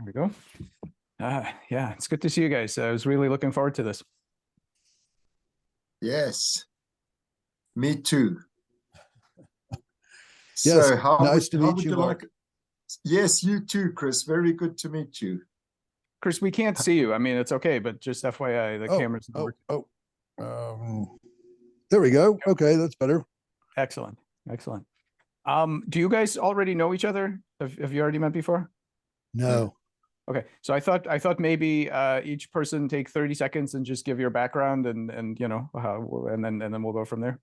There we go. Yeah, it's good to see you guys. I was really looking forward to this. Yes, me too. Yes, So nice to meet you, Mark. Yes, you too, Chris. Very good to meet you. Chris, we can't see you. I mean, it's okay, but just FYI, the camera's not working. There we go. Okay, that's better. Excellent. Do you guys already know each other? Have you already met before? No. Okay, so I thought maybe each person take 30 seconds and just give your background and you know and then we'll go from there.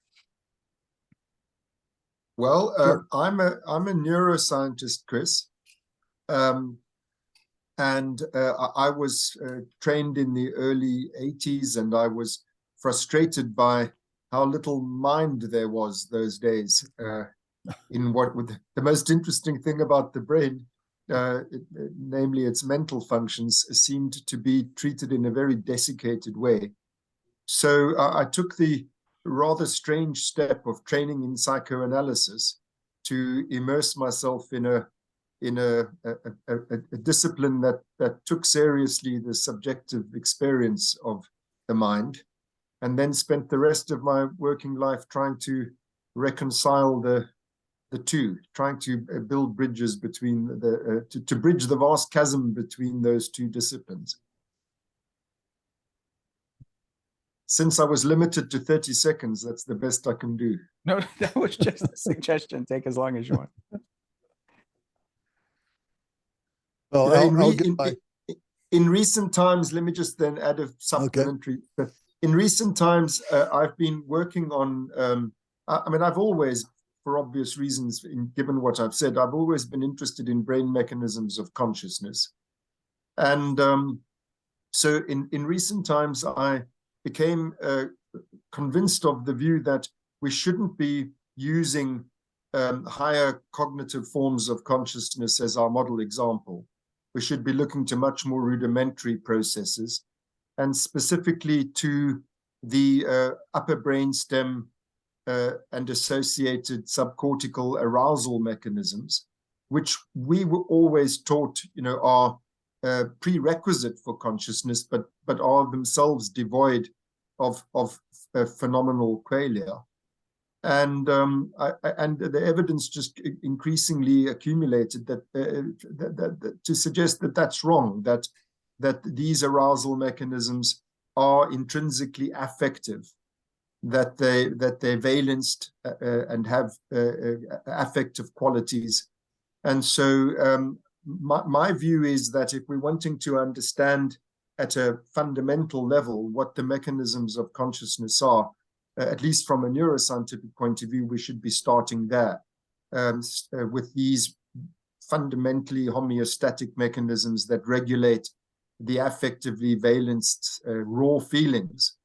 Well, Sure. I'm a neuroscientist, Chris, and I was trained in the early 80s, and I was frustrated by how little mind there was those days. In what the most interesting thing about the brain, namely its mental functions, seemed to be treated in a very desiccated way. So I took the rather strange step of training in psychoanalysis to immerse myself in a discipline that took seriously the subjective experience of the mind, and then spent the rest of my working life trying to reconcile the two, trying to build bridges between to bridge the vast chasm between those two disciplines. Since I was limited to 30 seconds, that's the best I can do. No, that was just a suggestion. Take as long as you want. Well, in recent times, let me just then add a supplementary. Okay. In recent times, I've been working on, I mean, I've always, for obvious reasons, given what I've said, I've always been interested in brain mechanisms of consciousness. And so in recent times, I became convinced of the view that we shouldn't be using higher cognitive forms of consciousness as our model example. We should be looking to much more rudimentary processes, and specifically to the upper brainstem and associated subcortical arousal mechanisms, which we were always taught, you know, are prerequisite for consciousness, but are themselves devoid of phenomenal qualia. And the evidence just increasingly accumulated that to suggest that that's wrong, that these arousal mechanisms are intrinsically affective, that they're valenced and have affective qualities. And so my view is that if we're wanting to understand at a fundamental level what the mechanisms of consciousness are, at least from a neuroscientific point of view, we should be starting there with these fundamentally homeostatic mechanisms that regulate the affectively valenced raw feelings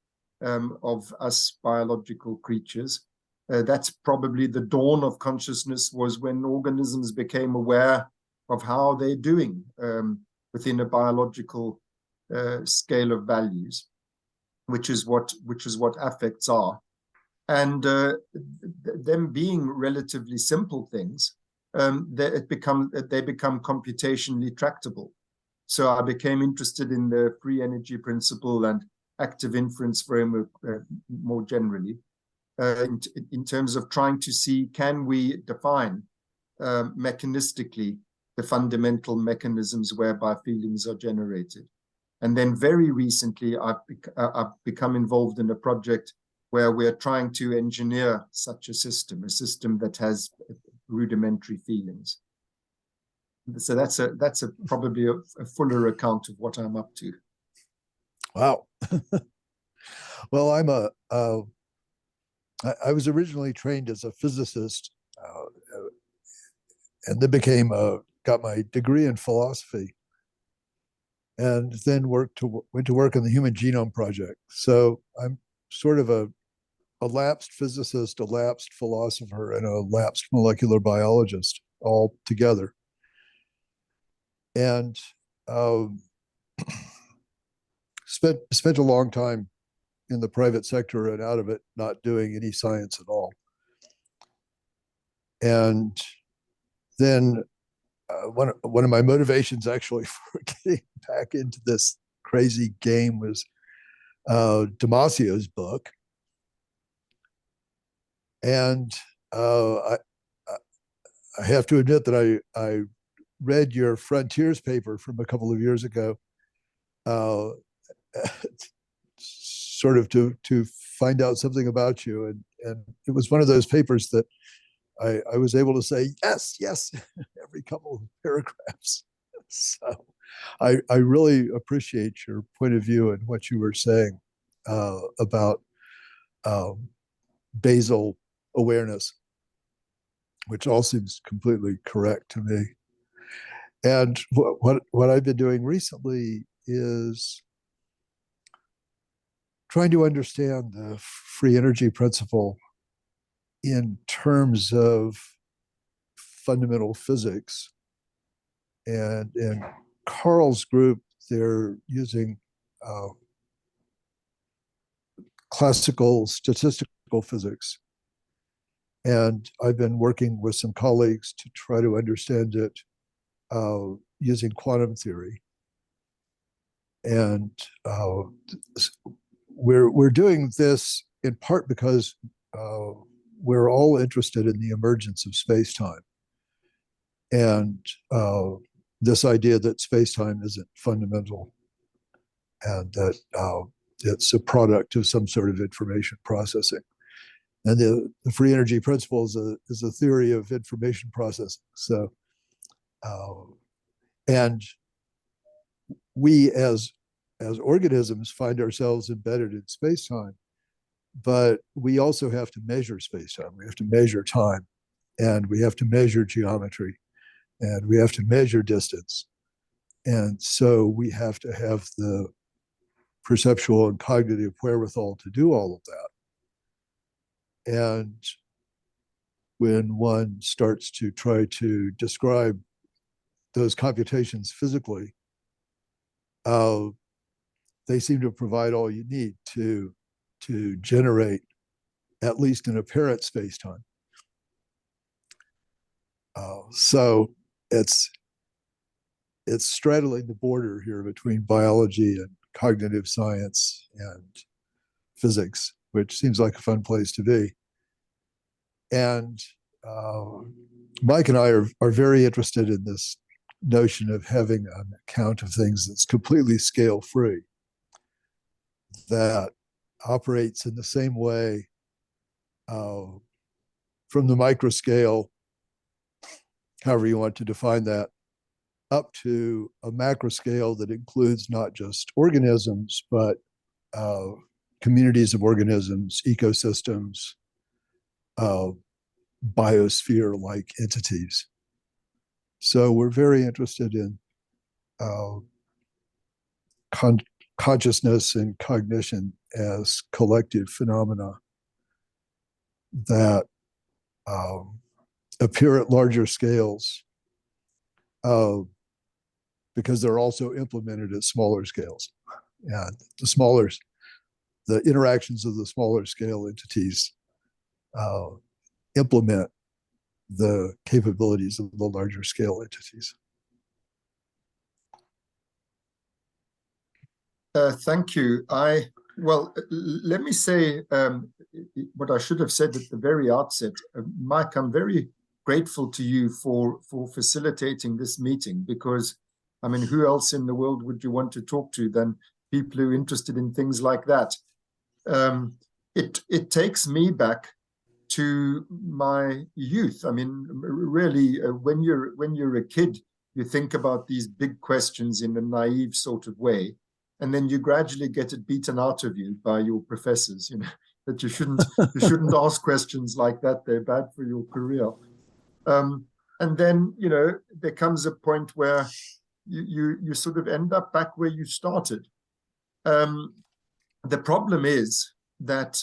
of us biological creatures. That's probably the dawn of consciousness, was when organisms became aware of how they're doing within a biological scale of values, which is what affects are. And them being relatively simple things, they become computationally tractable. So I became interested in the free energy principle and active inference framework more generally, in terms of trying to see, can we define mechanistically the fundamental mechanisms whereby feelings are generated. And then very recently, I've become involved in a project where we're trying to engineer such a system that has rudimentary feelings. So that's probably a fuller account of what I'm up to. Wow. Well, I was originally trained as a physicist, and then got my degree in philosophy, and then went to work on the Human Genome Project. So I'm sort of a lapsed physicist, a lapsed philosopher, and a lapsed molecular biologist all together. And spent a long time in the private sector and out of it, not doing any science at all. And then one of my motivations actually for getting back into this crazy game was Damasio's book, and I have to admit that I read your Frontiers paper from a couple of years ago, sort of to find out something about you, and it was one of those papers that I was able to say yes every couple of paragraphs. So I really appreciate your point of view and what you were saying about basal awareness, which all seems completely correct to me. And what I've been doing recently is trying to understand the free energy principle in terms of fundamental physics. And in Carl's group, they're using classical statistical physics. And I've been working with some colleagues to try to understand it using quantum theory. And we're doing this in part because we're all interested in the emergence of space-time. And this idea that space-time isn't fundamental and that it's a product of some sort of information processing. And the free energy principle is a theory of information processing. So, and we as organisms find ourselves embedded in space-time, but we also have to measure space-time. We have to measure time, and we have to measure geometry, and we have to measure distance. And so we have to have the perceptual and cognitive wherewithal to do all of that. And when one starts to try to describe those computations physically, they seem to provide all you need to generate at least an apparent space-time. So it's straddling the border here between biology and cognitive science and physics, which seems like a fun place to be. And Mike and I are very interested in this notion of having an account of things that's completely scale-free, that operates in the same way from the microscale, however you want to define that, up to a macro scale that includes not just organisms, but communities of organisms, ecosystems, biosphere-like entities. So we're very interested in consciousness and cognition as collective phenomena that appear at larger scales because they're also implemented at smaller scales. And the interactions of the smaller scale entities implement the capabilities of the larger scale entities. Thank you. Well, let me say what I should have said at the very outset. Mike, I'm very grateful to you for facilitating this meeting, because, I mean, who else in the world would you want to talk to than people who are interested in things like that? It takes me back to my youth. I mean, really, when you're a kid, you think about these big questions in a naive sort of way, and then you gradually get it beaten out of you by your professors, you know, that you shouldn't ask questions like that. They're bad for your career. And then, you know, there comes a point where you sort of end up back where you started. The problem is that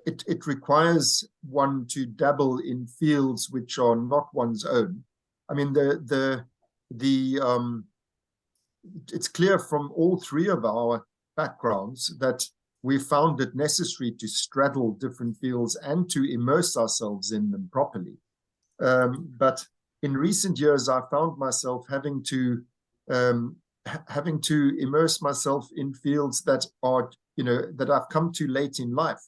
it requires one to dabble in fields which are not one's own. I mean, it's clear from all three of our backgrounds that we found it necessary to straddle different fields and to immerse ourselves in them properly. But in recent years, I found myself having to immerse myself in fields that are, that I've come to late in life.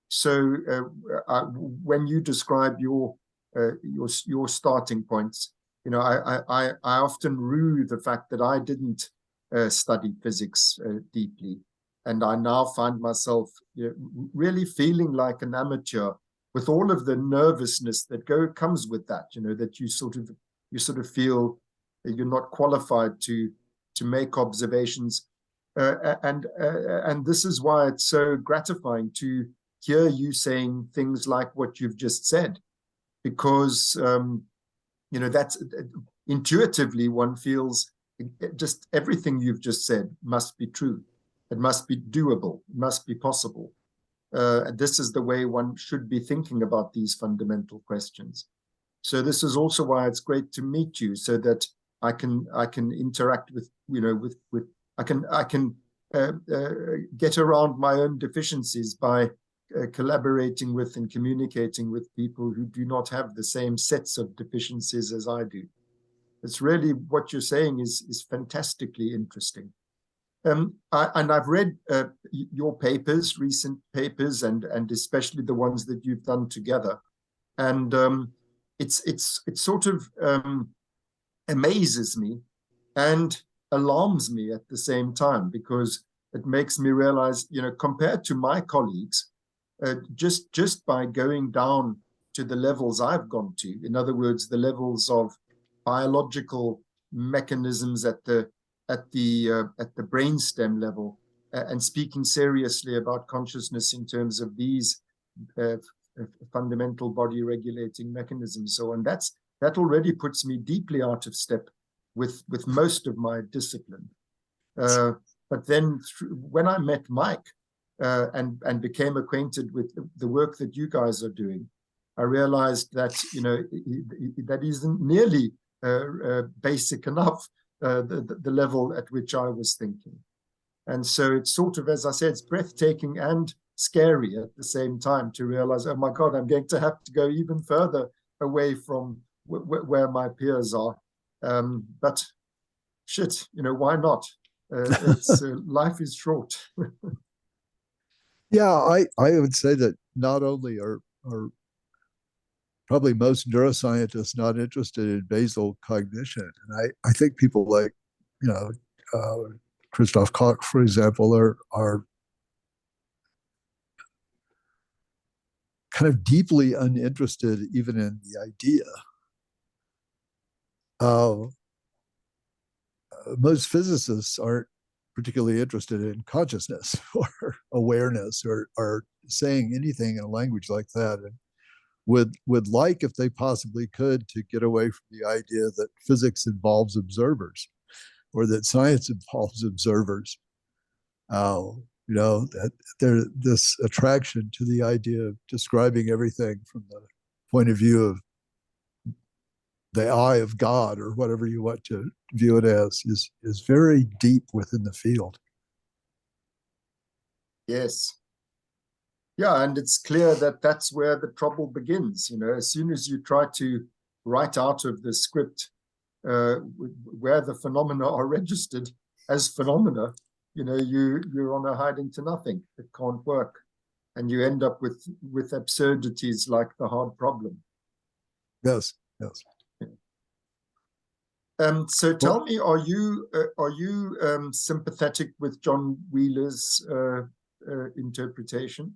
So when you describe your starting points, I often rue the fact that I didn't study physics deeply, and I now find myself really feeling like an amateur with all of the nervousness that comes with that. That you sort of feel that you're not qualified to make observations, and this is why it's so gratifying to hear you saying things like what you've just said, because that's intuitively one feels just everything you've just said must be true. It must be doable. It must be possible. This is the way one should be thinking about these fundamental questions. So this is also why it's great to meet you, so that I can interact with I can get around my own deficiencies by collaborating with and communicating with people who do not have the same sets of deficiencies as I do. It's really, what you're saying is fantastically interesting. And I've read your papers, recent papers, and especially the ones that you've done together, and it's sort of amazes me and alarms me at the same time, because it makes me realize, compared to my colleagues, just by going down to the levels I've gone to, in other words, the levels of biological mechanisms at the brainstem level, and speaking seriously about consciousness in terms of these fundamental body regulating mechanisms. So, and that already puts me deeply out of step with most of my discipline. But then when I met Mike and became acquainted with the work that you guys are doing, I realized that that isn't nearly basic enough, the level at which I was thinking. And so it's sort of, as I said, it's breathtaking and scary at the same time to realize, oh my God, I'm going to have to go even further away from where my peers are. But shit, why not? Life is short. Yeah, I would say that not only are probably most neuroscientists not interested in basal cognition, and I think people like Christoph Koch, for example, are kind of deeply uninterested even in the idea. Most physicists aren't particularly interested in consciousness or awareness or saying anything in a language like that, and would like, if they possibly could, to get away from the idea that physics involves observers or that science involves observers. That there's this attraction to the idea of describing everything from the point of view of the eye of God, or whatever you want to view it as, is very deep within the field. Yes. Yeah, and it's clear that that's where the trouble begins. As soon as you try to write out of the script where the phenomena are registered as phenomena, you're on a hiding to nothing. It can't work, and you end up with absurdities like the hard problem. Yes. So tell me, are you sympathetic with John Wheeler's interpretation?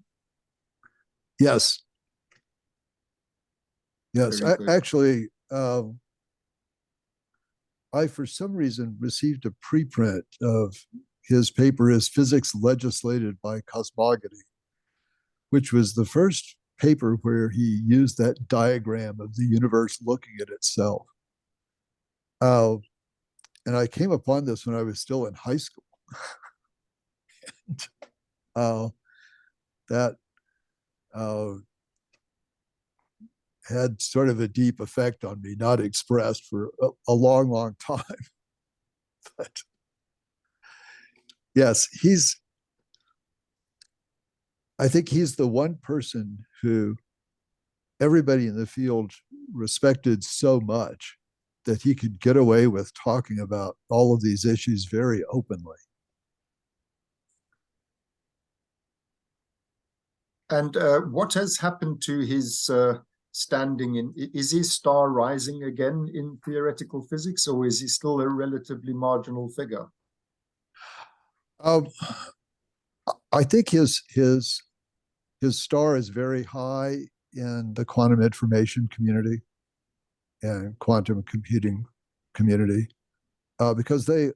Yes. Actually, I, for some reason, received a preprint of his paper, Is Physics Legislated by Cosmogony, which was the first paper where he used that diagram of the universe looking at itself. And I came upon this when I was still in high school. That had sort of a deep effect on me, not expressed for a long, long time. But yes, I think he's the one person who everybody in the field respected so much that he could get away with talking about all of these issues very openly. And what has happened to his standing in? Is his star rising again in theoretical physics, or is he still a relatively marginal figure? I think his star is very high in the quantum information community and quantum computing community, because they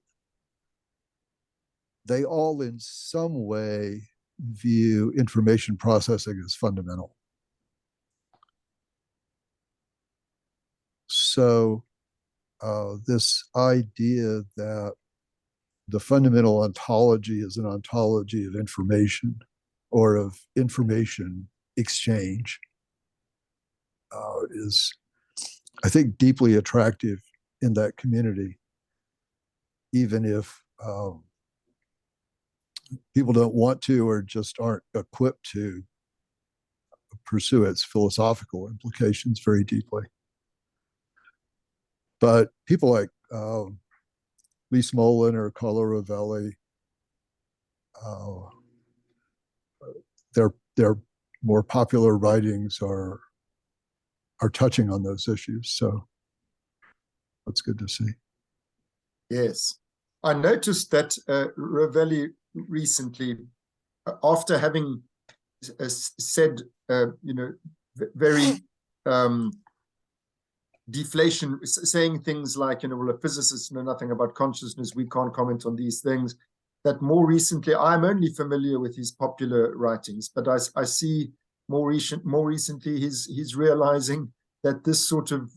all in some way view information processing as fundamental. So this idea that the fundamental ontology is an ontology of information or of information exchange is, I think, deeply attractive in that community, even if people don't want to or just aren't equipped to pursue its philosophical implications very deeply. But people like Lee Smolin or Carlo Rovelli, their more popular writings are touching on those issues. So that's good to see. Yes. I noticed that Rovelli recently, after having said, very deflation, saying things like, well, a physicist know nothing about consciousness, we can't comment on these things, that more recently, I'm only familiar with his popular writings, but I see more recently he's realizing that this sort of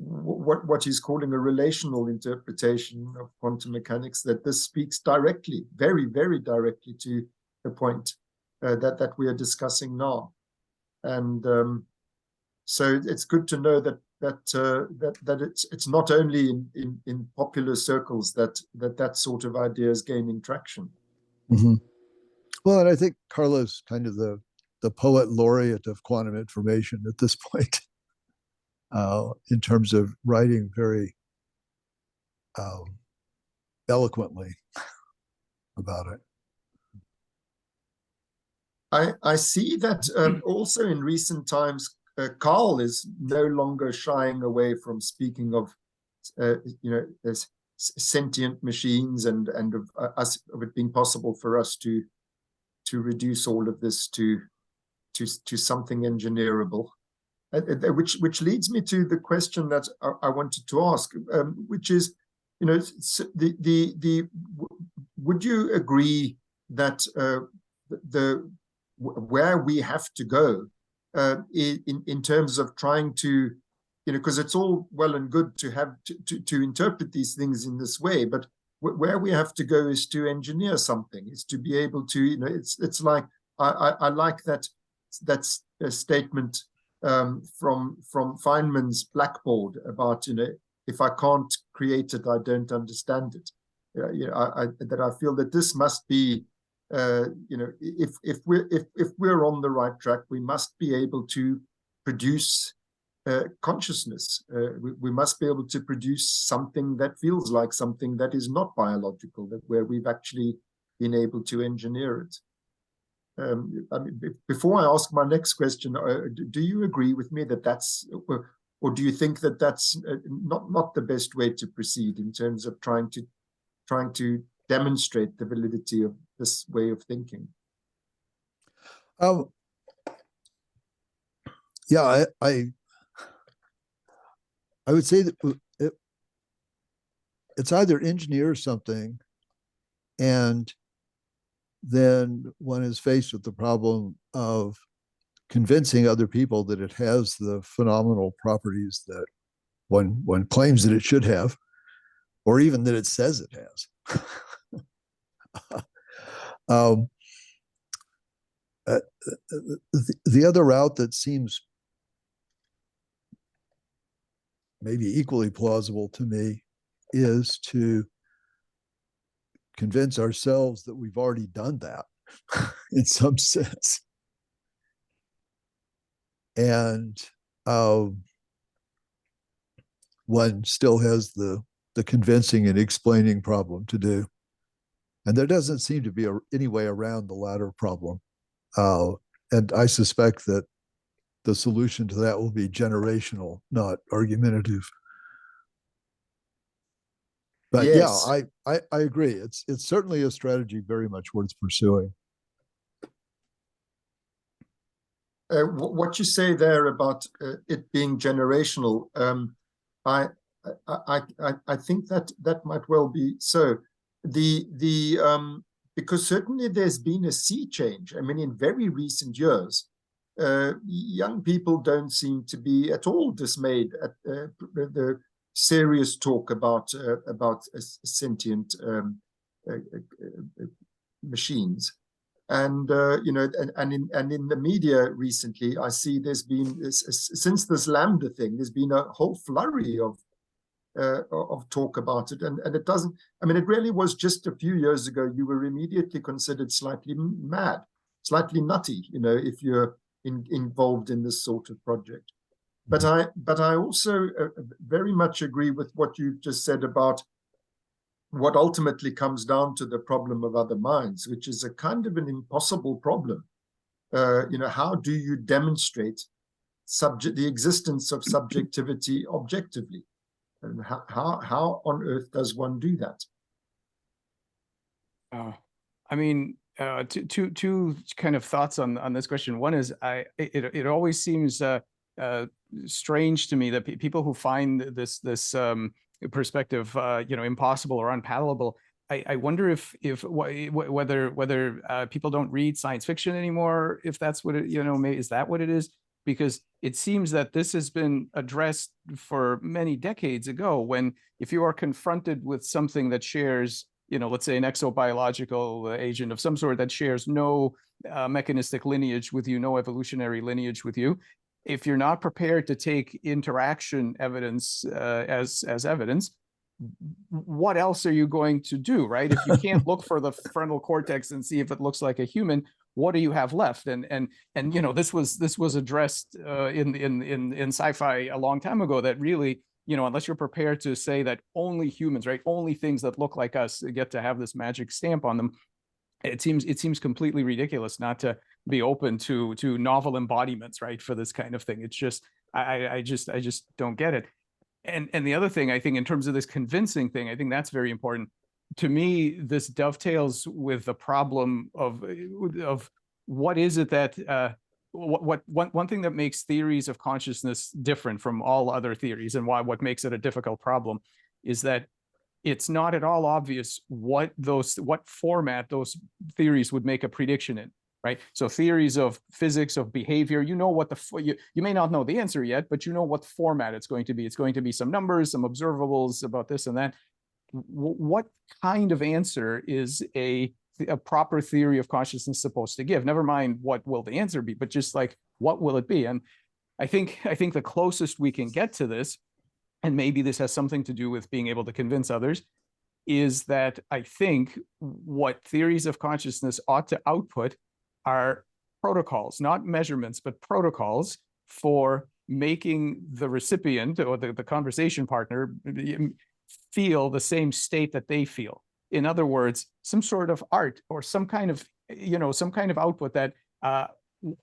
what he's calling a relational interpretation of quantum mechanics, that this speaks directly, very, very directly to the point that we are discussing now. And so it's good to know that it's not only in popular circles that sort of idea is gaining traction. Mm-hmm. Well, and I think Carlo's kind of the poet laureate of quantum information at this point, in terms of writing very eloquently about it. I see that also in recent times, Carl is no longer shying away from speaking of, as sentient machines and of us, of it being possible for us to reduce all of this to something engineerable, which leads me to the question that I wanted to ask, which is, would you agree that where we have to go in terms of trying to, because it's all well and good to have to interpret these things in this way, but where we have to go is to engineer something, is to be able to, it's like, I like that statement from Feynman's blackboard about, if I can't create it, I don't understand it. That I feel that this must be, if we're on the right track, we must be able to produce consciousness. We must be able to produce something that feels like something that is not biological, that where we've actually been able to engineer it. I mean, before I ask my next question, do you agree with me that that's, or do you think that that's not the best way to proceed in terms of trying to demonstrate the validity of this way of thinking? Yeah, I would say that it's either engineer something and then one is faced with the problem of convincing other people that it has the phenomenal properties that one claims that it should have, or even that it says it has. The other route that seems maybe equally plausible to me is to convince ourselves that we've already done that in some sense. and one still has the convincing and explaining problem to do. And there doesn't seem to be any way around the latter problem. And I suspect that the solution to that will be generational, not argumentative. But Yes. yeah, I agree. It's certainly a strategy very much worth pursuing. What you say there about it being generational, I think that might well be so. Because certainly there's been a sea change. I mean, in very recent years, young people don't seem to be at all dismayed at the serious talk about sentient machines. And in the media recently, I see there's been since this Lambda thing, there's been a whole flurry of talk about it, and it doesn't. I mean, it really was just a few years ago you were immediately considered slightly mad, slightly nutty, if you're involved in this sort of project. But I also very much agree with what you've just said about what ultimately comes down to the problem of other minds, which is a kind of an impossible problem. How do you demonstrate the existence of subjectivity objectively? And how on earth does one do that? I mean, two kind of thoughts on this question. One is it always seems strange to me that people who find this perspective impossible or unpalatable, I wonder if whether people don't read science fiction anymore, if that's what it, is that what it is? Because it seems that this has been addressed for many decades ago, when if you are confronted with something that shares, let's say an exobiological agent of some sort that shares no mechanistic lineage with you, no evolutionary lineage with you, if you're not prepared to take interaction evidence as evidence, what else are you going to do, right? If you can't look for the frontal cortex and see if it looks like a human, what do you have left? And this was addressed in sci-fi a long time ago, that really, unless you're prepared to say that only humans, right, only things that look like us get to have this magic stamp on them, it seems completely ridiculous not to be open to novel embodiments, right, for this kind of thing. It's just I just don't get it. And the other thing, I think, in terms of this convincing thing, I think that's very important. To me, this dovetails with the problem of what is it that one thing that makes theories of consciousness different from all other theories, and what makes it a difficult problem, is that it's not at all obvious what format those theories would make a prediction in, right? So theories of physics, of behavior, you may not know the answer yet, but you know what format it's going to be. It's going to be some numbers, some observables about this and that. What kind of answer is a proper theory of consciousness supposed to give? Never mind what will the answer be, but just like, what will it be? And I think the closest we can get to this, and maybe this has something to do with being able to convince others, is that I think what theories of consciousness ought to output are protocols, not measurements, but protocols for making the recipient or the conversation partner feel the same state that they feel. In other words, some sort of art or some kind of output that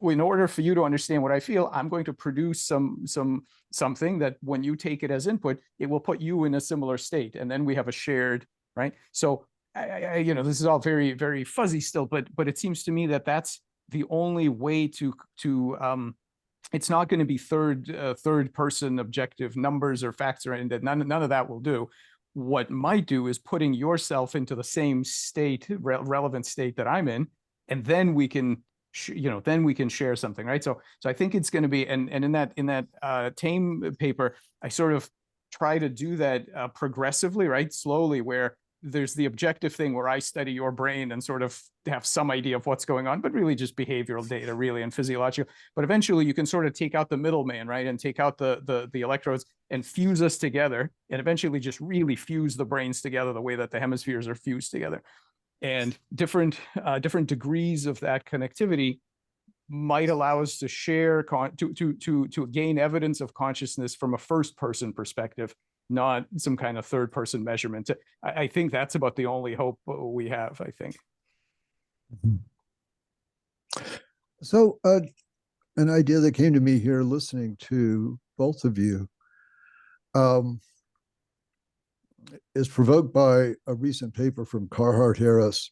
in order for you to understand what I feel, I'm going to produce something that when you take it as input, it will put you in a similar state, and then we have a shared, right? So this is all very, very fuzzy still, but it seems to me that that's the only way to it's not going to be third person objective numbers or facts, or anything. None of that will do. What might do is putting yourself into the same state, relevant state that I'm in, and then we can share something, right? So I think it's going to be, and in that Tame paper, I sort of try to do that progressively, right, slowly, where there's the objective thing where I study your brain and sort of have some idea of what's going on, but really just behavioral data, really, and physiological. But eventually you can sort of take out the middleman, right, and take out the electrodes and fuse us together, and eventually just really fuse the brains together the way that the hemispheres are fused together. And different degrees of that connectivity might allow us to share to gain evidence of consciousness from a first person perspective, not some kind of third person measurement. I think that's about the only hope we have, I think. So an idea that came to me here listening to both of you is provoked by a recent paper from Carhart Harris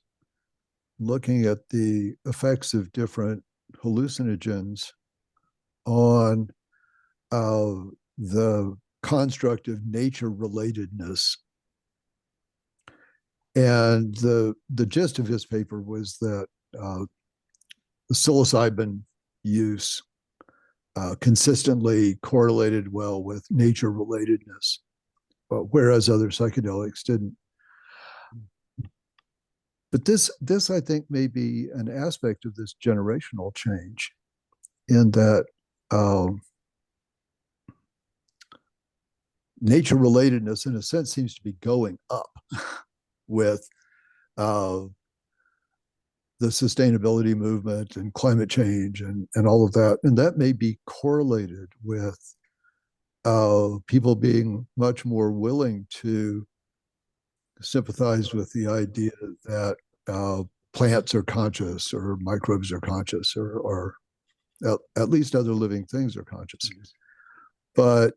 looking at the effects of different hallucinogens on the construct of nature relatedness. And the gist of his paper was that psilocybin use consistently correlated well with nature relatedness, whereas other psychedelics didn't. But this, I think, may be an aspect of this generational change, in that nature relatedness, in a sense, seems to be going up with the sustainability movement and climate change and all of that. And that may be correlated with people being much more willing to sympathize with the idea that plants are conscious, or microbes are conscious, or at least other living things are conscious. But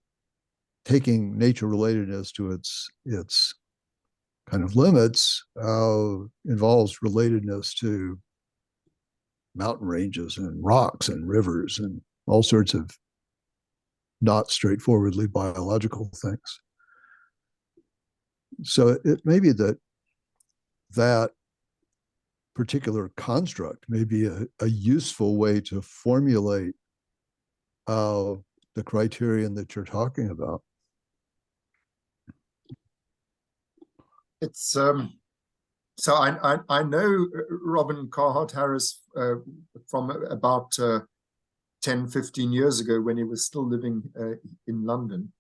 taking nature relatedness to its kind of limits involves relatedness to mountain ranges and rocks and rivers and all sorts of not straightforwardly biological things. So it may be that particular construct may be a useful way to formulate the criterion that you're talking about. It's so I know Robin Carhart Harris from about 10, 15 years ago, when he was still living in London.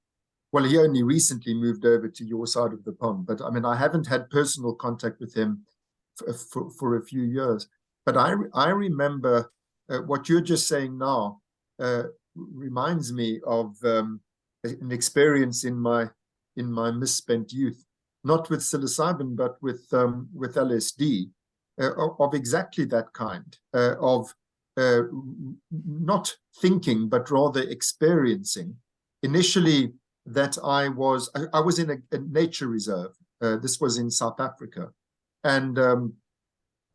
Well, he only recently moved over to your side of the pond, but I mean, I haven't had personal contact with him for a few years. But I remember what you're just saying now reminds me of an experience in my misspent youth, not with psilocybin, but with LSD, of exactly that kind, of not thinking, but rather experiencing. Initially, that I was in a nature reserve. This was in South Africa, and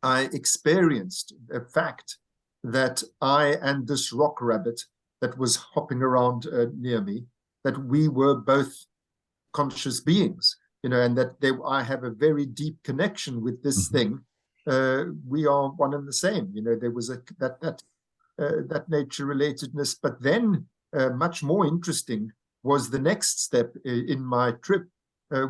I experienced the fact that I and this rock rabbit that was hopping around near me, that we were both conscious beings, and that I have a very deep connection with this thing. We are one and the same. There was that nature relatedness. But then, much more interesting was the next step in my trip,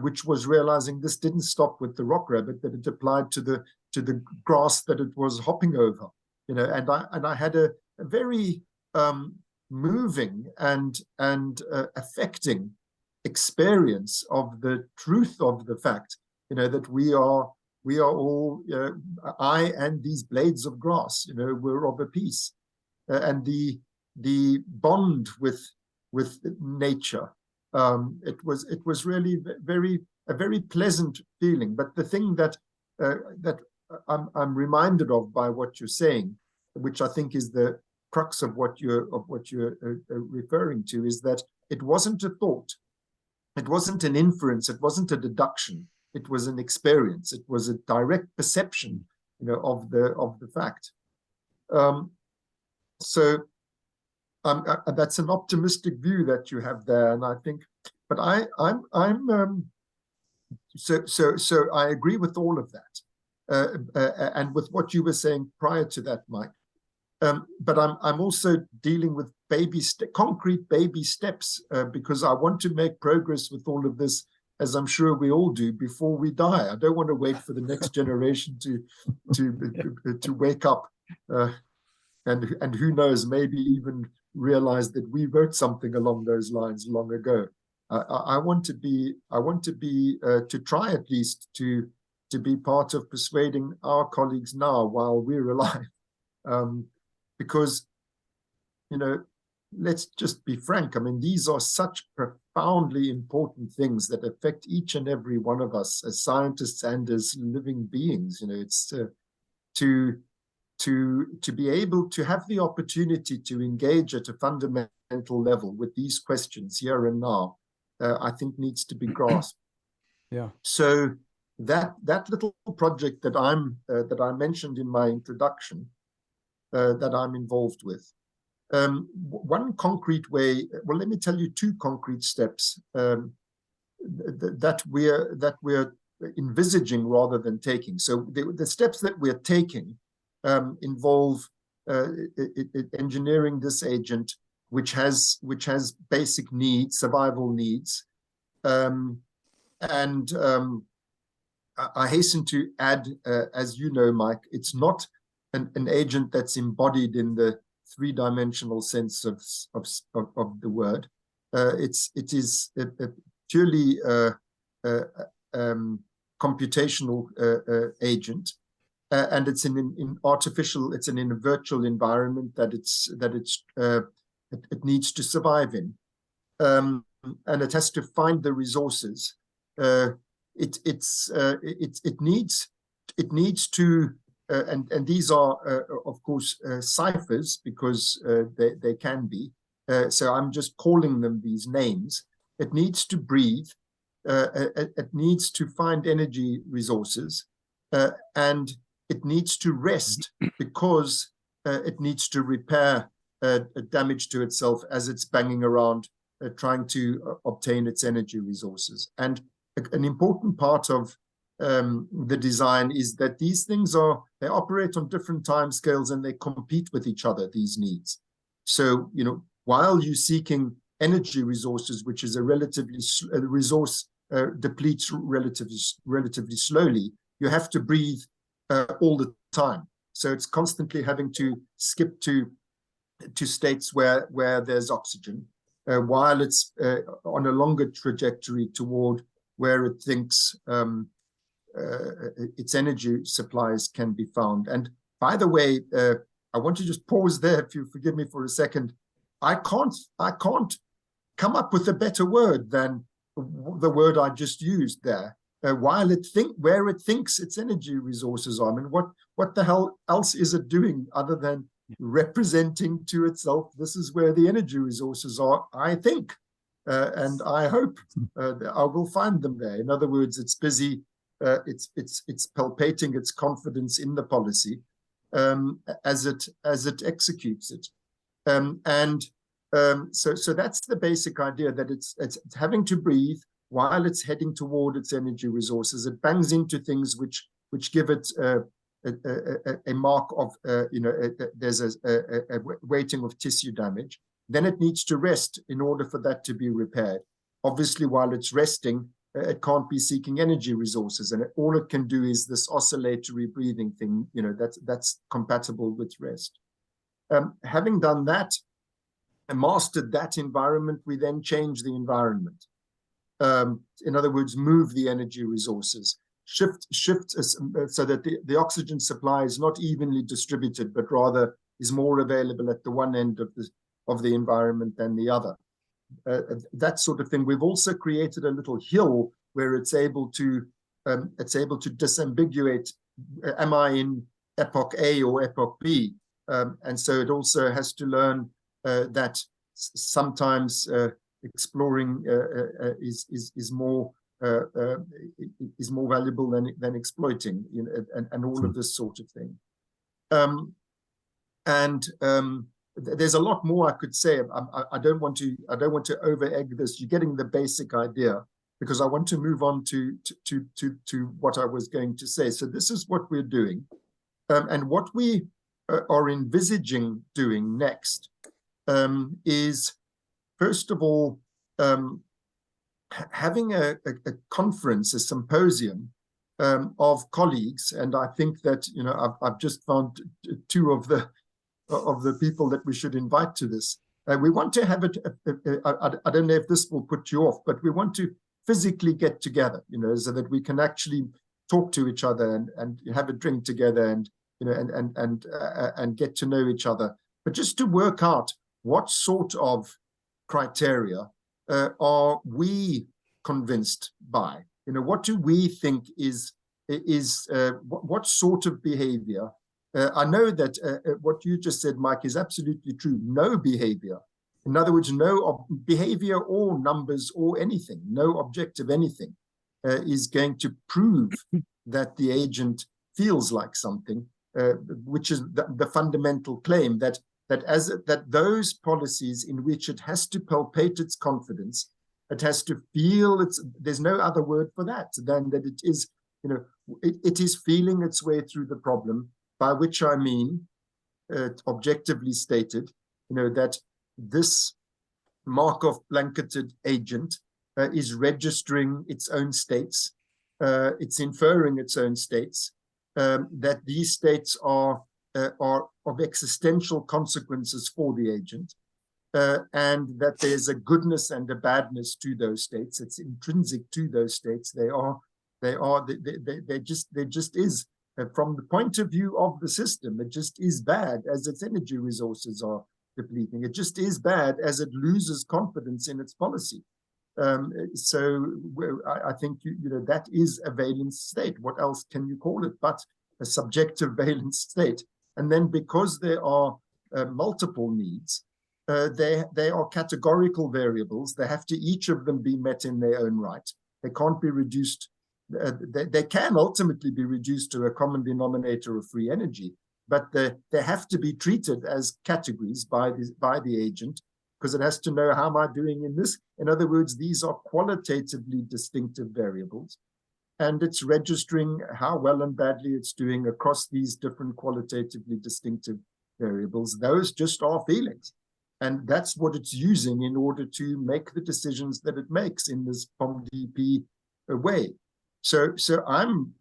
which was realizing this didn't stop with the rock rabbit, that it applied to the grass that it was hopping over. And I had a very moving and affecting experience of the truth of the fact, that we are all, I and these blades of grass, we're of a piece, and the bond with nature. It was really a very pleasant feeling. But the thing that I'm reminded of by what you're saying, which I think is the crux of what you're referring to, is that it wasn't a thought. It wasn't an inference, it wasn't a deduction, it was an experience, it was a direct perception, of the fact. So that's an optimistic view that you have there, and I think, but so I agree with all of that, and with what you were saying prior to that, Mike. But I'm also dealing with concrete baby steps, because I want to make progress with all of this, as I'm sure we all do, before we die. I don't want to wait for the next generation to wake up, and who knows, maybe even realize that we wrote something along those lines long ago. I want to try at least to be part of persuading our colleagues now while we're alive. because, let's just be frank. I mean, these are such profoundly important things that affect each and every one of us as scientists and as living beings. It's to be able to have the opportunity to engage at a fundamental level with these questions here and now, I think needs to be grasped. Yeah. So that little project that I mentioned in my introduction, that I'm involved with, one concrete way. Well, let me tell you two concrete steps that we're envisaging rather than taking. So the steps that we're taking involve engineering this agent, which has basic needs, survival needs, and I hasten to add, as you know, Mike, it's not an agent that's embodied in the three-dimensional sense of the word. It is a purely computational agent, and it's in artificial. It's in a virtual environment that it needs to survive in, and it has to find the resources. It needs to. And these are, of course, ciphers, because they can be. So I'm just calling them these names. It needs to breathe. It needs to find energy resources. And it needs to rest, because it needs to repair damage to itself as it's banging around, trying to obtain its energy resources. And an important part of the design is that these things they operate on different time scales, and they compete with each other, these needs. So, while you're seeking energy resources, which is a resource depletes relatively slowly, you have to breathe all the time. So it's constantly having to skip to states where there's oxygen, while it's on a longer trajectory toward where it thinks its energy supplies can be found. And by the way, I want to just pause there, if you forgive me for a second. I can't come up with a better word than the word I just used there. While where it thinks its energy resources are. I mean, what the hell else is it doing other than representing to itself, this is where the energy resources are, I think, and I hope I will find them there. In other words, it's busy. It's palpating its confidence in the policy as it executes it, so that's the basic idea, that it's having to breathe while it's heading toward its energy resources. It bangs into things which give it a mark of there's a weighting of tissue damage. Then it needs to rest in order for that to be repaired. Obviously, while it's resting, it can't be seeking energy resources, and all it can do is this oscillatory breathing thing. That's compatible with rest. Having done that and mastered that environment, we then change the environment. In other words, move the energy resources, shift so that the oxygen supply is not evenly distributed, but rather is more available at the one end of the environment than the other. That sort of thing. We've also created a little hill where it's able to disambiguate, am I in epoch A or epoch B? And so it also has to learn that sometimes exploring is more valuable than exploiting, and all of this sort of thing. There's a lot more I could say. I don't want to over egg this. You're getting the basic idea, because I want to move on to what I was going to say. So this is what we're doing, and what we are envisaging doing next is, first of all, having a conference, a symposium of colleagues. And I think that I've just found two of the people that we should invite to this. We want to have it. I don't know if this will put you off, but we want to physically get together, so that we can actually talk to each other and have a drink together, and and get to know each other. but just to work out what sort of criteria are we convinced by? What do we think is what sort of behavior? I know that what you just said, Mike, is absolutely true. No behavior. In other words, no behavior or numbers or anything, no objective anything is going to prove that the agent feels like something, which is the fundamental claim that those policies in which it has to palpate its confidence, it has to feel there's no other word for that than that it is, it is feeling its way through the problem, by which I mean, objectively stated, that this Markov blanketed agent is registering its own states, it's inferring its own states, that these states are of existential consequences for the agent, and that there's a goodness and a badness to those states. It's intrinsic to those states. There just is, from the point of view of the system, it just is bad as its energy resources are depleting. It just is bad as it loses confidence in its policy. So I think that is a valence state. What else can you call it but a subjective valence state? And then because there are multiple needs, they are categorical variables. They have to each of them be met in their own right. They can't be reduced. They can ultimately be reduced to a common denominator of free energy, but they have to be treated as categories by the agent, because it has to know, how am I doing in this? In other words, these are qualitatively distinctive variables, and it's registering how well and badly it's doing across these different qualitatively distinctive variables. Those just are feelings, and that's what it's using in order to make the decisions that it makes in this POMDP way. So I'm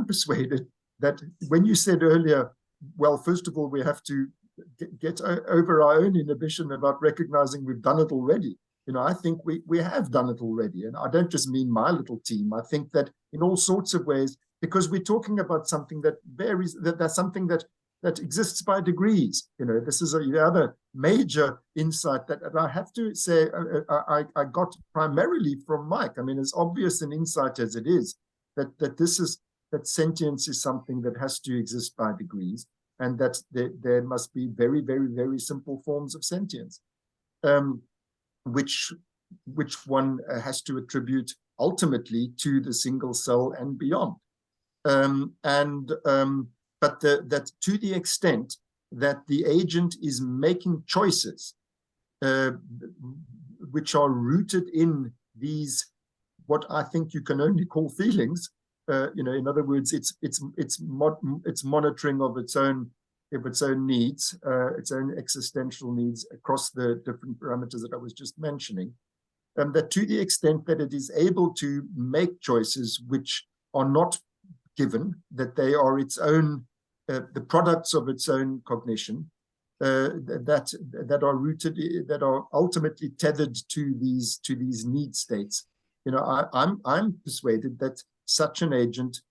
persuaded that when you said earlier, well, first of all, we have to get over our own inhibition about recognizing we've done it already. I think we have done it already. And I don't just mean my little team. I think that in all sorts of ways, because we're talking about something that varies, that's something that exists by degrees. This is the other major insight that I have to say I got primarily from Mike. I mean, as obvious an insight as it is, that sentience is something that has to exist by degrees, and that there must be very, very, very simple forms of sentience, which one has to attribute ultimately to the single cell and beyond. But that to the extent that the agent is making choices which are rooted in these, what I think you can only call feelings, in other words, it's monitoring of its own needs, its own existential needs across the different parameters that I was just mentioning, that to the extent that it is able to make choices which are not given, that they are its own, the products of its own cognition, that are rooted, that are ultimately tethered to these need states. I'm persuaded that such an agent,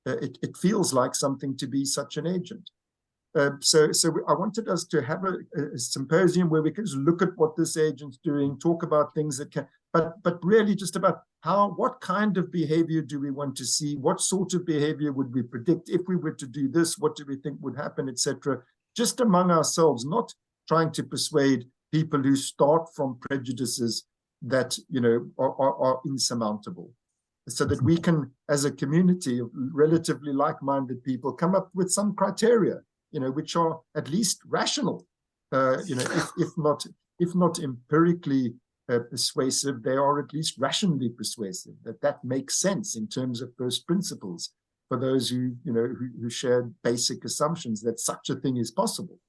it feels like something to be such an agent. So I wanted us to have a symposium where we can look at what this agent's doing, talk about things that can, but really just about what kind of behavior do we want to see? What sort of behavior would we predict if we were to do this? What do we think would happen, etc. Just among ourselves, not trying to persuade people who start from prejudices that are insurmountable, so that we can, as a community of relatively like-minded people, come up with some criteria, which are at least rational, if not empirically persuasive, they are at least rationally persuasive. That makes sense in terms of first principles for those who share basic assumptions that such a thing is possible.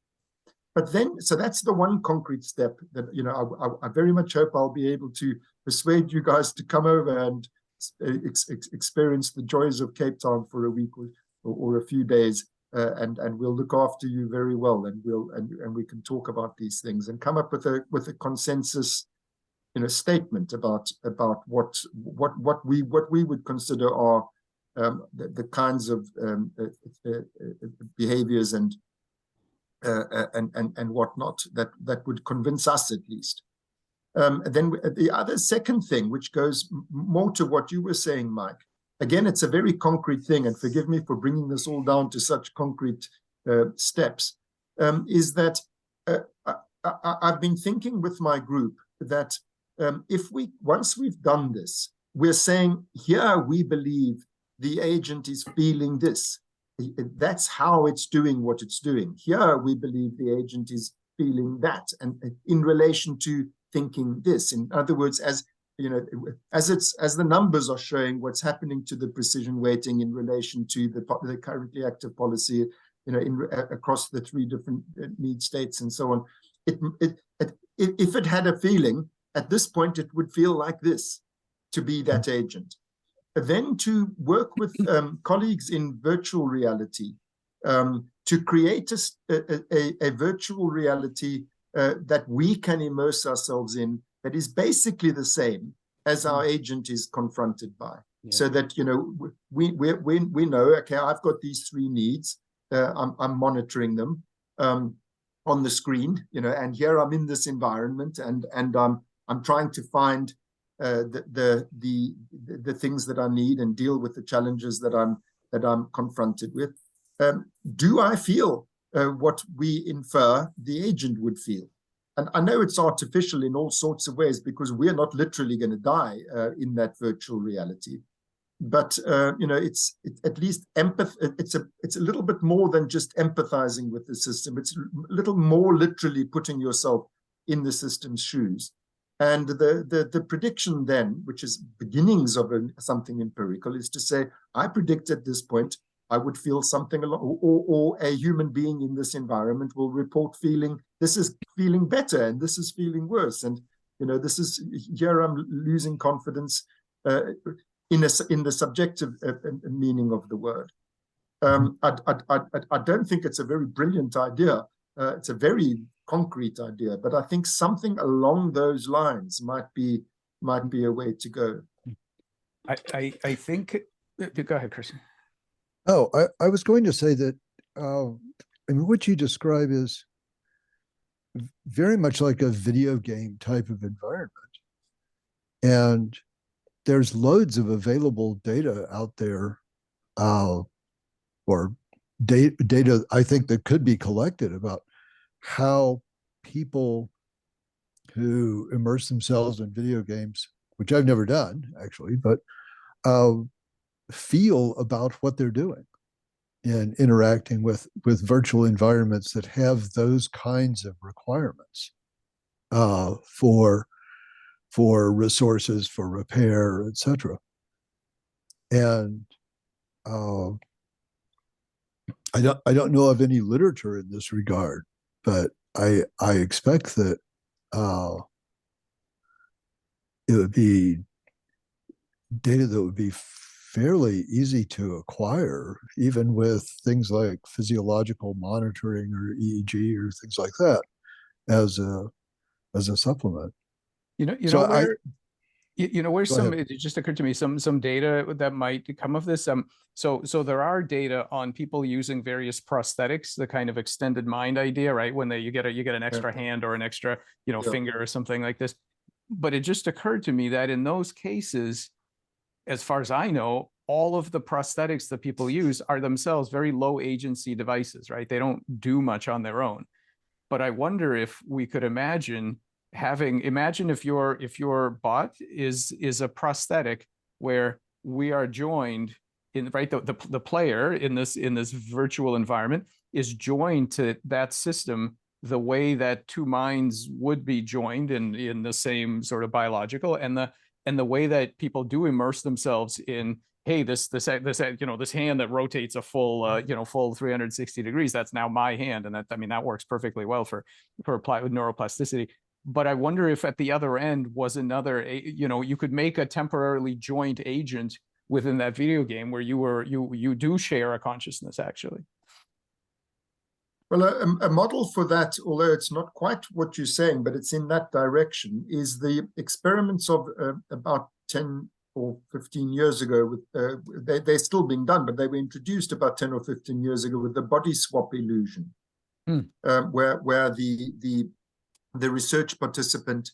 But then, so that's the one concrete step that I very much hope I'll be able to persuade you guys to come over and experience the joys of Cape Town for a week or a few days. And we'll look after you very well, and we can talk about these things and come up with a consensus, statement about what we would consider are the kinds of behaviors and and whatnot that would convince us at least. Then the other second thing, which goes more to what you were saying, Mike, again, it's a very concrete thing, and forgive me for bringing this all down to such concrete steps, is that I've been thinking with my group that once we've done this, we're saying, here we believe the agent is feeling this. That's how it's doing what it's doing. Here we believe the agent is feeling that, and in relation to thinking this. In other words, as you know, as the numbers are showing what's happening to the precision weighting in relation to the currently active policy, you know, across the 3 different need states and so on. If it had a feeling at this point, it would feel like this to be that agent. Then to work with colleagues in virtual reality to create a virtual reality that we can immerse ourselves in, that is basically the same as our agent is confronted by. Yeah. So that, you know, we know, okay, I've got these 3 needs, I'm monitoring them on the screen, you know, and here I'm in this environment, and I'm trying to find the things that I need and deal with the challenges that I'm confronted with. Do I feel what we infer the agent would feel? And I know it's artificial in all sorts of ways, because we're not literally going to die in that virtual reality. But you know, it's at least it's a little bit more than just empathizing with the system. It's a little more literally putting yourself in the system's shoes. And the prediction then, which is beginnings of something empirical, is to say, I predict at this point I would feel something along, or a human being in this environment will report feeling, this is feeling better and this is feeling worse, and you know, this is, here I'm losing confidence in the subjective meaning of the word. I don't think it's a very brilliant idea. It's a very concrete idea, but I think something along those lines might be a way to go. I think. Go ahead, Chris. Oh, I was going to say that I mean, what you describe is very much like a video game type of environment, and there's loads of available data out there, or data I think that could be collected about how people who immerse themselves in video games, which I've never done actually, but feel about what they're doing in interacting with virtual environments that have those kinds of requirements for resources, for repair, etc. And I don't know of any literature in this regard, but I expect that it would be data that would be fairly easy to acquire, even with things like physiological monitoring or EEG or things like that, as a supplement. Where's some, it just occurred to me, some data that might come of this. So there are data on people using various prosthetics, the kind of extended mind idea, right? When you get an extra hand or an extra, finger or something like this. But it just occurred to me that in those cases, as far as I know, all of the prosthetics that people use are themselves very low agency devices, right? They don't do much on their own. But I wonder if we could imagine if your bot is a prosthetic where we are joined in, right? The player in this virtual environment is joined to that system the way that 2 minds would be joined in the same sort of biological, and the way that people do immerse themselves in, hey, this hand that rotates a full 360 degrees, that's now my hand, and that works perfectly well for neuroplasticity. But I wonder if at the other end was another, you could make a temporarily joint agent within that video game where you do share a consciousness actually. Well, a model for that, although it's not quite what you're saying, but it's in that direction, is the experiments of about 10 or 15 years ago. They're still being done, but they were introduced about 10 or 15 years ago with the body swap illusion. where the research participant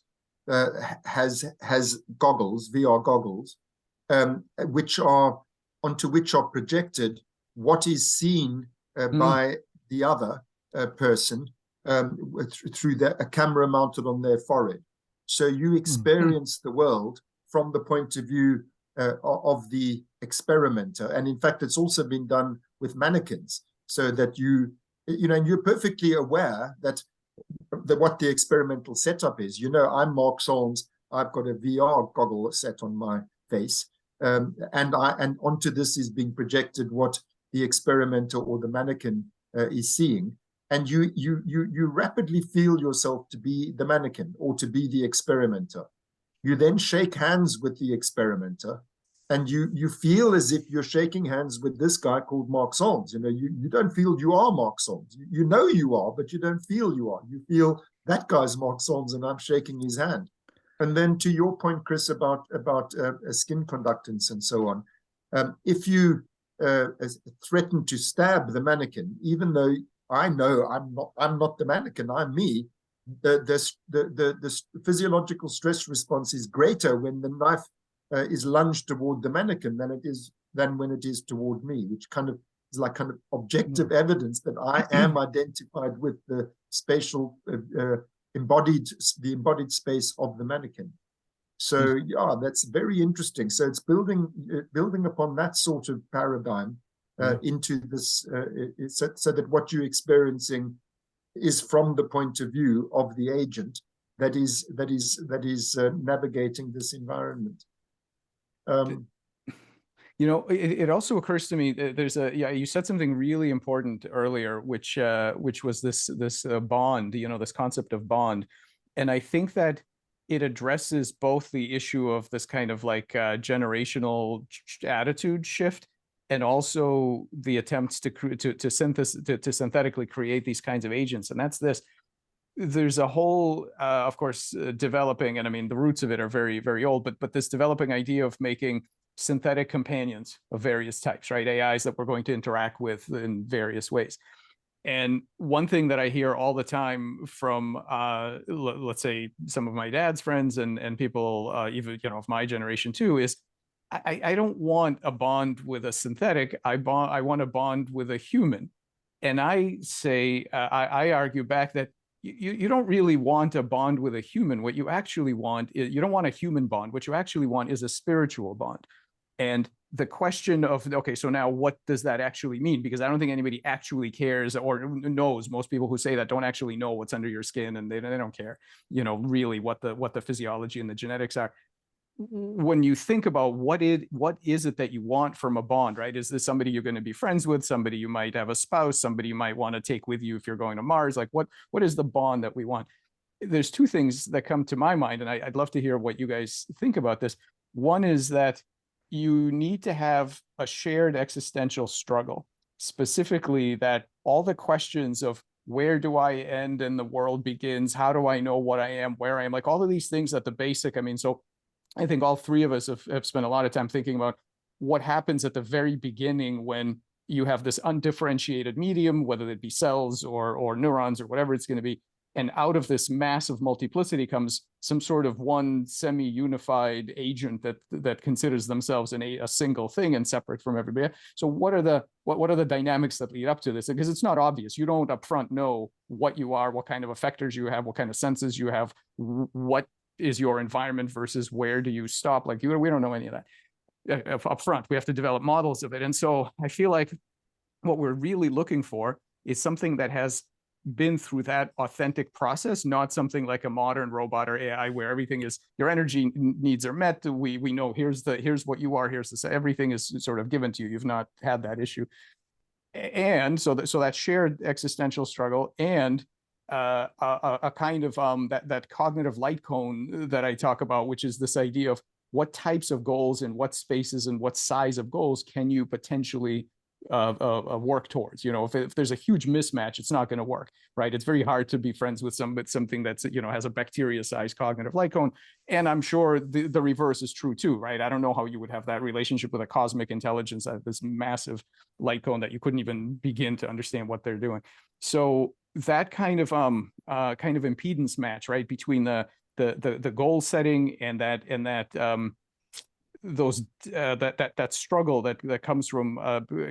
has goggles, VR goggles, onto which are projected what is seen by the other person through a camera mounted on their forehead. So you experience the world from the point of view of the experimenter. And in fact, it's also been done with mannequins, so that you're perfectly aware that what the experimental setup is. I'm Mark Solms. I've got a VR goggle set on my face, and onto this is being projected what the experimenter or the mannequin is seeing, and you rapidly feel yourself to be the mannequin or to be the experimenter. You then shake hands with the experimenter, and you feel as if you're shaking hands with this guy called Mark Solms. You don't feel you are Mark Solms. You know you are, but you don't feel you are. You feel that guy's Mark Solms, and I'm shaking his hand. And then to your point, Chris, about skin conductance and so on, if you threaten to stab the mannequin, even though I know I'm not the mannequin, I'm me, the physiological stress response is greater when the knife is lunged toward the mannequin than when it is toward me, which kind of is like kind of objective evidence that I am identified with the spatial embodied space of the mannequin. So yeah, that's very interesting. So it's building upon that sort of paradigm into this, so that what you're experiencing is from the point of view of the agent that is navigating this environment. It also occurs to me that you said something really important earlier, which was this bond, this concept of bond. And I think that it addresses both the issue of this kind of like generational attitude shift, and also the attempts to synthetically create these kinds of agents. And that's this. There's a whole, of course, developing, and I mean, the roots of it are very, very old, but this developing idea of making synthetic companions of various types, right? AIs that we're going to interact with in various ways. And one thing that I hear all the time from, let's say, some of my dad's friends and people, even, of my generation too, is I don't want a bond with a synthetic. I want a bond with a human. And I say, I argue back that you don't really want a bond with a human. What you actually want is, you don't want a human bond. What you actually want is a spiritual bond. And the question of, okay, so now what does that actually mean? Because I don't think anybody actually cares or knows. Most people who say that don't actually know what's under your skin, and they don't care, really what the physiology and the genetics are. When you think about what is it that you want from a bond, right? Is this somebody you're going to be friends with, somebody you might have a spouse, somebody you might want to take with you if you're going to Mars? Like what is the bond that we want? There's two things that come to my mind, and I'd love to hear what you guys think about this. One is that you need to have a shared existential struggle, specifically that all the questions of where do I end and the world begins, how do I know what I am, where I am, like all of these things at the basic. I mean, so I think all three of us have spent a lot of time thinking about what happens at the very beginning when you have this undifferentiated medium, whether it be cells or neurons or whatever it's going to be. And out of this massive multiplicity comes some sort of one semi-unified agent that considers themselves a single thing and separate from everybody. So what are the dynamics that lead up to this? Because it's not obvious. You don't upfront know what you are, what kind of effectors you have, what kind of senses you have, what is your environment versus where do you stop? Like we don't know any of that up front. We have to develop models of it. And so I feel like what we're really looking for is something that has been through that authentic process, not something like a modern robot or AI where everything is, your energy needs are met. We know here's what you are, everything is sort of given to you. You've not had that issue. And so that shared existential struggle and a kind of that cognitive light cone that I talk about, which is this idea of what types of goals and what spaces and what size of goals can you potentially work towards. If there's a huge mismatch, it's not going to work, right? It's very hard to be friends with something that's has a bacteria-sized cognitive light cone. And I'm sure the reverse is true too, right? I don't know how you would have that relationship with a cosmic intelligence at this massive light cone that you couldn't even begin to understand what they're doing. So that kind of impedance match, right, between the goal setting and that that struggle that comes from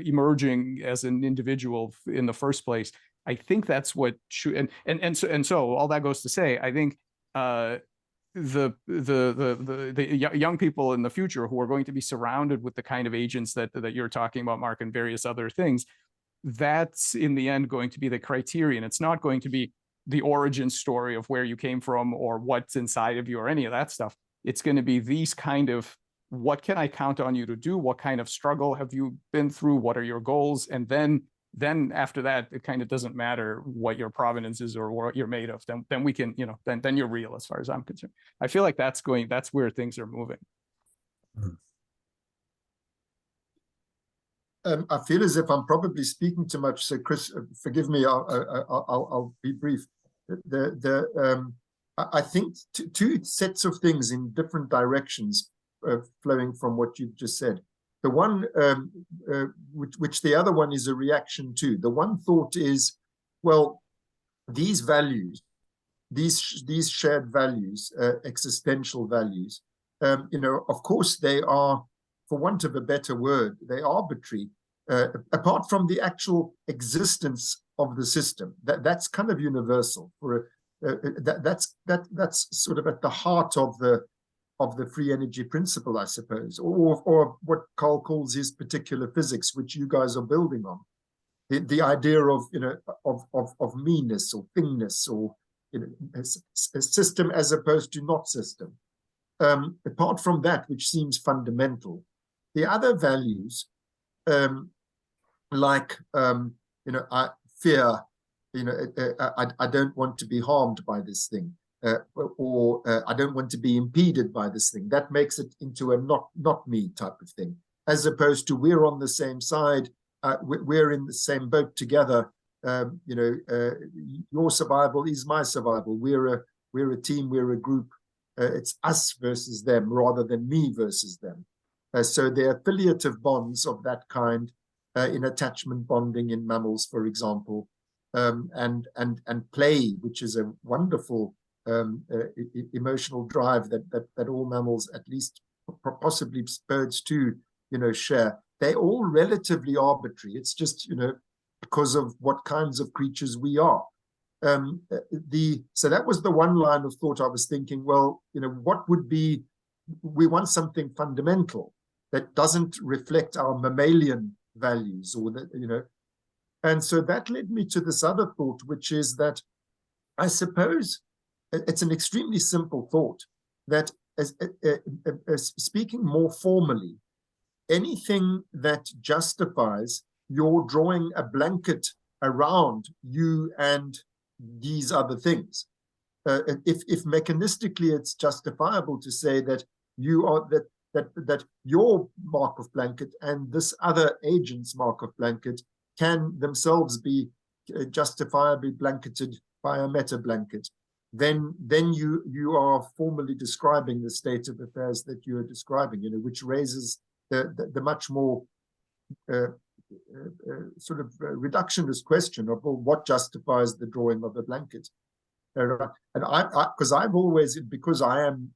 emerging as an individual in the first place. I think that's what should, and so all that goes to say, I think the young people in the future who are going to be surrounded with the kind of agents that you're talking about, Mark, and various other things, that's in the end going to be the criterion. It's not going to be the origin story of where you came from or what's inside of you or any of that stuff. It's going to be these kind of, what can I count on you to do? What kind of struggle have you been through? What are your goals? And then after that, it kind of doesn't matter what your provenance is or what you're made of. Then we can, then you're real as far as I'm concerned. I feel like that's where things are moving. I feel as if I'm probably speaking too much. So Chris, forgive me, I'll be brief. I think two sets of things in different directions flowing from what you've just said. The one, which the other one is a reaction to. The one thought is, well, these values, these shared values, existential values, of course they are, for want of a better word, they arbitrary, apart from the actual existence of the system. That's kind of universal. That's sort of at the heart of the free energy principle, I suppose, or what Carl calls his particular physics, which you guys are building on. The idea of of meanness or thingness, or a system as opposed to not system. Apart from that, which seems fundamental, the other values, like I fear, I don't want to be harmed by this thing. Or I don't want to be impeded by this thing. That makes it into a not me type of thing, as opposed to we're on the same side, we're in the same boat together. Your survival is my survival. We're a team, we're a group. It's us versus them rather than me versus them. So the affiliative bonds of that kind, in attachment bonding in mammals, for example, and play, which is a wonderful emotional drive that all mammals, at least possibly birds too, share. They're all relatively arbitrary. It's just because of what kinds of creatures we are. So that was the one line of thought I was thinking. Well, what would be? We want something fundamental that doesn't reflect our mammalian values, or that And so that led me to this other thought, which is that I suppose it's an extremely simple thought, that as speaking more formally, anything that justifies your drawing a blanket around you and these other things, if mechanistically it's justifiable to say that you are that your mark of blanket and this other agent's mark of blanket can themselves be justifiably blanketed by a meta blanket, then you are formally describing the state of affairs that you are describing, which raises the much more sort of reductionist question of, well, what justifies the drawing of a blanket? And because I've always, because I am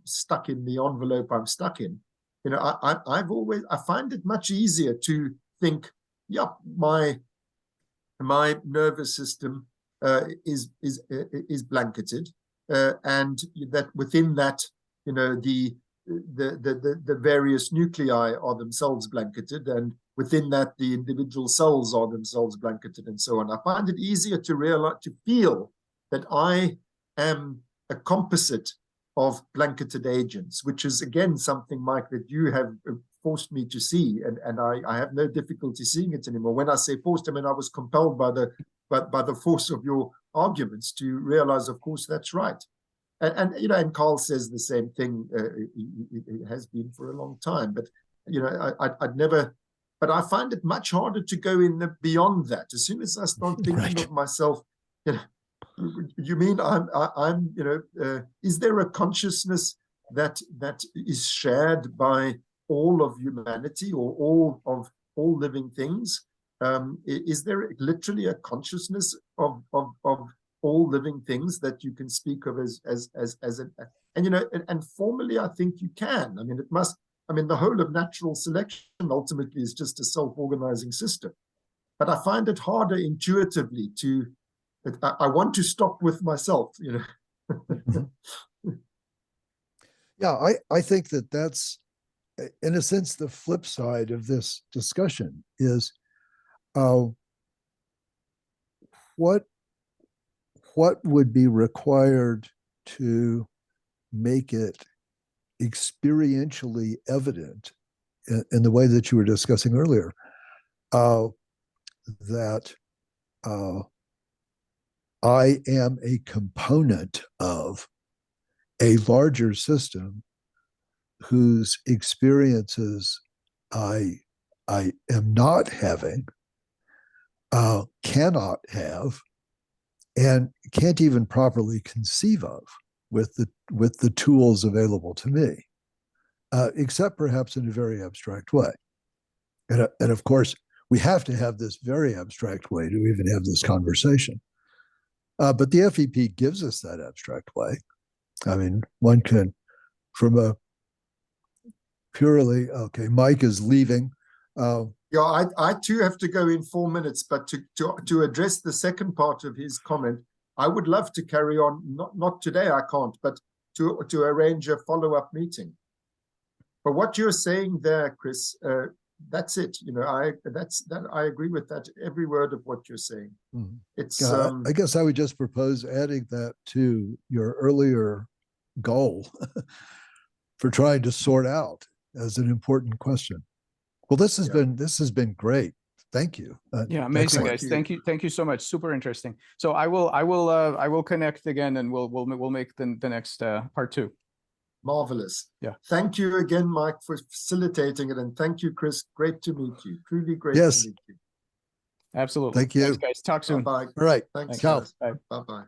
stuck in the envelope I'm stuck in, I find it much easier to think, yep, my nervous system is blanketed, and that within that, the various nuclei are themselves blanketed, and within that the individual cells are themselves blanketed, and so on. I find it easier to realize, to feel that I am a composite of blanketed agents, which is again something, Mike, that you have forced me to see, and I have no difficulty seeing it anymore. When I say forced, I mean I was compelled by the force of your arguments to realize, of course, that's right. And Carl says the same thing. It has been for a long time, but I'd never. But I find it much harder to go in beyond that. As soon as I start thinking of myself, you mean I'm is there a consciousness that is shared by all of humanity, or all living things? is there literally a consciousness of all living things that you can speak of as an, and you know, and formally I think you can. I mean, it must. I mean, the whole of natural selection ultimately is just a self-organizing system. But I find it harder intuitively to. I want to stop with myself, you know. Yeah, I think that that's, in a sense, the flip side of this discussion is what would be required to make it experientially evident in the way that you were discussing earlier, that I am a component of a larger system whose experiences I am not having, cannot have, and can't even properly conceive of with the tools available to me, except perhaps in a very abstract way. And of course, we have to have this very abstract way to even have this conversation. But the FEP gives us that abstract way. I mean, one can, from a purely, okay, Mike is leaving. Yeah, I too have to go in 4 minutes, but to address the second part of his comment, I would love to carry on. Not today, I can't, but to arrange a follow-up meeting. But what you're saying there, Chris, that's it. You know, I agree with that. Every word of what you're saying. Mm-hmm. It's. Yeah, I guess I would just propose adding that to your earlier goal for trying to sort out as an important question. Well, this has been great. Thank you. Yeah, amazing, guys. Thank you so much. Super interesting. So I will connect again, and we'll make the next part 2. Marvelous. Yeah. Thank you again, Mike, for facilitating it, and thank you, Chris. Great to meet you. Truly great to meet you. Absolutely. Thank you. Thanks, guys. Talk soon. Bye. All right. Thanks, Ciao. guys. Bye.